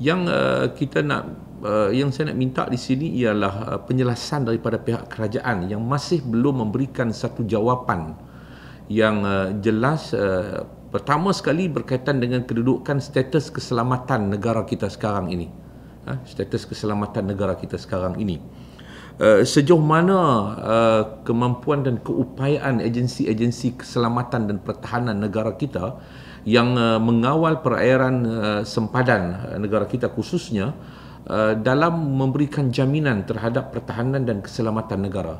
Yang kita nak yang saya nak minta di sini ialah penjelasan daripada pihak kerajaan yang masih belum memberikan satu jawapan yang jelas. Pertama sekali berkaitan dengan kedudukan status keselamatan negara kita sekarang ini. Status keselamatan negara kita sekarang ini. Sejauh mana kemampuan dan keupayaan agensi-agensi keselamatan dan pertahanan negara kita yang mengawal perairan sempadan negara kita khususnya dalam memberikan jaminan terhadap pertahanan dan keselamatan negara.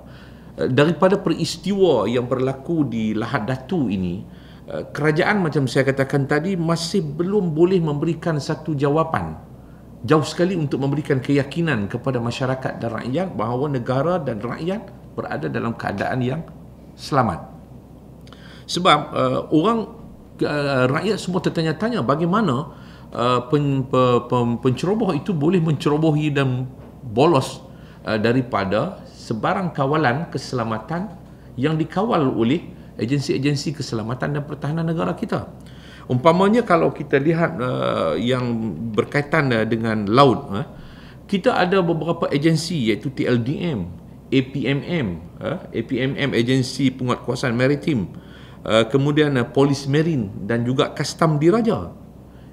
Daripada peristiwa yang berlaku di Lahad Datu ini, kerajaan macam saya katakan tadi masih belum boleh memberikan satu jawapan. Jauh sekali untuk memberikan keyakinan kepada masyarakat dan rakyat bahawa negara dan rakyat berada dalam keadaan yang selamat. Sebab rakyat semua tertanya-tanya bagaimana penceroboh itu boleh mencerobohi dan bolos daripada sebarang kawalan keselamatan yang dikawal oleh agensi-agensi keselamatan dan pertahanan negara kita. Umpamanya kalau kita lihat yang berkaitan dengan laut, kita ada beberapa agensi iaitu TLDM, APMM, Agensi Penguatkuasaan Maritim, kemudian Polis Marine dan juga Kastam Diraja.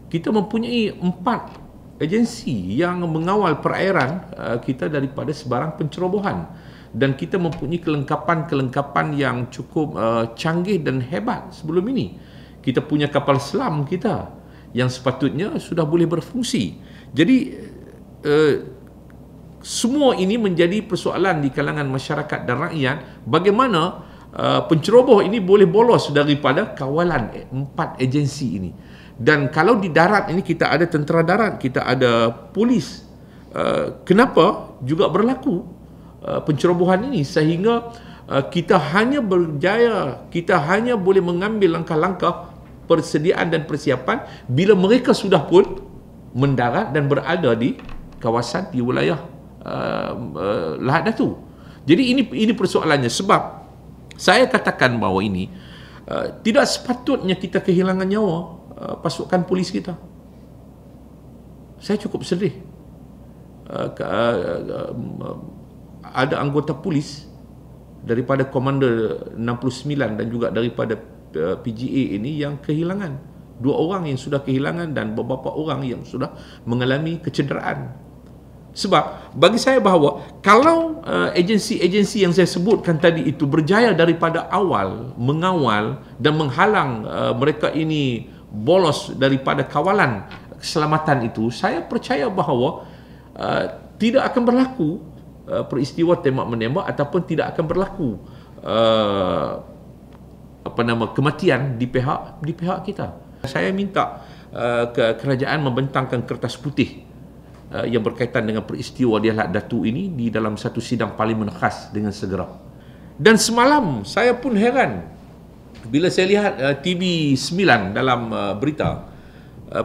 Kita mempunyai 4 agensi yang mengawal perairan kita daripada sebarang pencerobohan, dan kita mempunyai kelengkapan yang cukup canggih dan hebat sebelum ini. Kita punya kapal selam kita yang sepatutnya sudah boleh berfungsi. Jadi semua ini menjadi persoalan di kalangan masyarakat dan rakyat, bagaimana penceroboh ini boleh bolos daripada kawalan 4 agensi ini. Dan kalau di darat ini kita ada tentera darat, kita ada polis. Kenapa juga berlaku pencerobohan ini sehingga kita hanya berjaya, kita hanya boleh mengambil langkah-langkah persediaan dan persiapan bila mereka sudah pun mendarat dan berada di kawasan di wilayah Lahad Datu. Jadi ini persoalannya. Sebab saya katakan bahawa ini tidak sepatutnya kita kehilangan nyawa pasukan polis kita. Saya cukup sedih. Ada anggota polis daripada Komander 69 dan juga daripada PGA ini yang kehilangan. 2 orang yang sudah kehilangan dan beberapa orang yang sudah mengalami kecederaan. Sebab bagi saya bahawa kalau agensi-agensi yang saya sebutkan tadi itu berjaya daripada awal mengawal dan menghalang mereka ini bolos daripada kawalan keselamatan itu, saya percaya bahawa tidak akan berlaku peristiwa tembak-menembak ataupun tidak akan berlaku kematian di pihak kita. Saya minta kerajaan membentangkan kertas putih yang berkaitan dengan peristiwa di Lahad Datu ini di dalam satu sidang parlimen khas dengan segera. Dan semalam saya pun heran bila saya lihat TV9 dalam berita,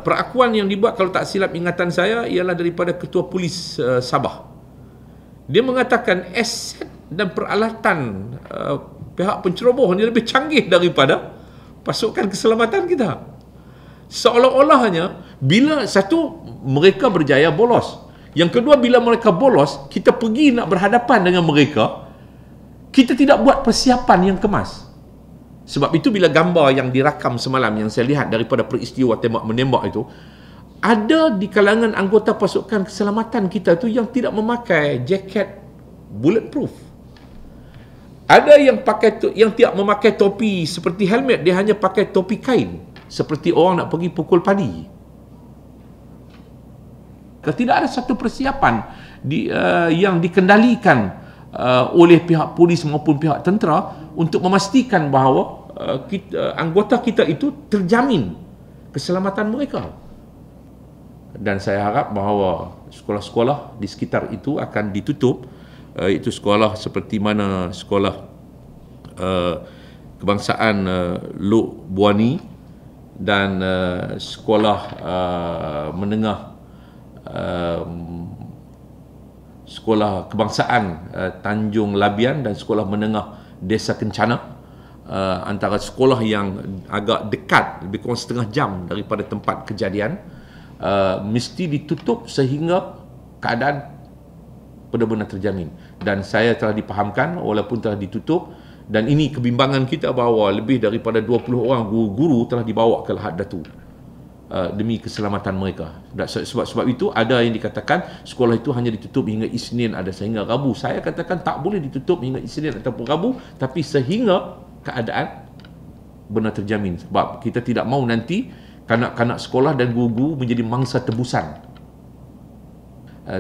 perakuan yang dibuat, kalau tak silap ingatan saya, ialah daripada Ketua Polis Sabah. Dia mengatakan aset dan peralatan pihak penceroboh ini lebih canggih daripada pasukan keselamatan kita. Seolah-olahnya bila satu, mereka berjaya bolos. Yang kedua, bila mereka bolos, kita pergi nak berhadapan dengan mereka, kita tidak buat persiapan yang kemas. Sebab itu bila gambar yang dirakam semalam yang saya lihat daripada peristiwa tembak-menembak itu, ada di kalangan anggota pasukan keselamatan kita tu yang tidak memakai jaket bulletproof. Ada yang tidak memakai topi seperti helmet, dia hanya pakai topi kain seperti orang nak pergi pukul padi. Tidak ada satu persiapan yang dikendalikan oleh pihak polis maupun pihak tentera untuk memastikan bahawa anggota kita itu terjamin keselamatan mereka. Dan saya harap bahawa sekolah-sekolah di sekitar itu akan ditutup, iaitu sekolah seperti mana sekolah kebangsaan Lok Buani dan sekolah menengah sekolah kebangsaan Tanjung Labian dan sekolah menengah Desa Kencana, antara sekolah yang agak dekat, lebih kurang setengah jam daripada tempat kejadian. mesti ditutup sehingga keadaan benar-benar terjamin. Dan saya telah dipahamkan walaupun telah ditutup, dan ini kebimbangan kita bahawa lebih daripada 20 orang guru-guru telah dibawa ke Lahad Datu demi keselamatan mereka. Sebab itu ada yang dikatakan sekolah itu hanya ditutup hingga Isnin, ada sehingga Rabu. Saya katakan tak boleh ditutup hingga Isnin ataupun Rabu, tapi sehingga keadaan benar terjamin. Sebab kita tidak mahu nanti kanak-kanak sekolah dan guru-guru menjadi mangsa tebusan.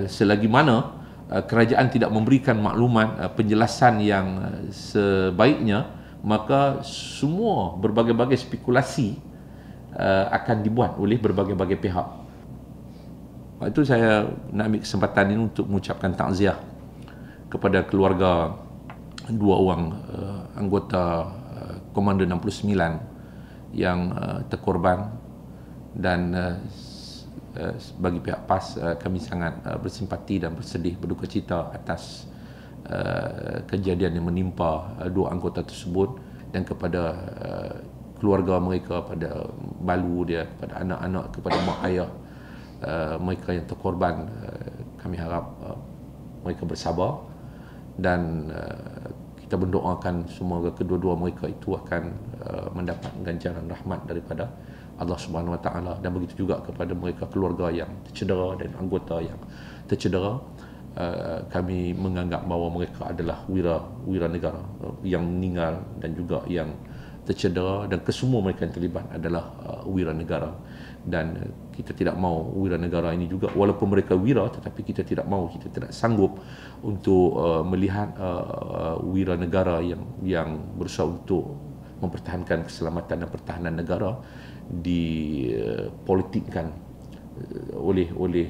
Selagi mana kerajaan tidak memberikan maklumat, penjelasan yang sebaiknya, maka semua berbagai-bagai spekulasi akan dibuat oleh berbagai-bagai pihak. Itu saya nak ambil kesempatan ini untuk mengucapkan takziah kepada keluarga dua orang anggota Komando 69 yang terkorban, dan bagi pihak PAS kami sangat bersimpati dan bersedih, berduka cita atas kejadian yang menimpa dua anggota tersebut, dan kepada keluarga mereka, pada balu dia, kepada anak-anak, kepada mak ayah mereka yang terkorban. Kami harap mereka bersabar, dan kita mendoakan semoga kedua-dua mereka itu akan mendapat ganjaran rahmat daripada Allah Subhanahu Wa Taala, dan begitu juga kepada mereka keluarga yang tercedera dan anggota yang tercedera. Kami menganggap bahawa mereka adalah wira negara yang meninggal dan juga yang tercedera, dan kesemua mereka yang terlibat adalah wira negara. Dan kita tidak mahu wira negara ini juga, walaupun mereka wira, tetapi kita tidak mahu, kita tidak sanggup untuk melihat wira negara yang berusaha untuk mempertahankan keselamatan dan pertahanan negara dipolitikkan oleh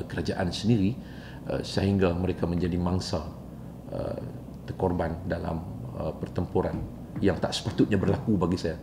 kerajaan sendiri, sehingga mereka menjadi mangsa terkorban dalam pertempuran yang tak sepatutnya berlaku bagi saya.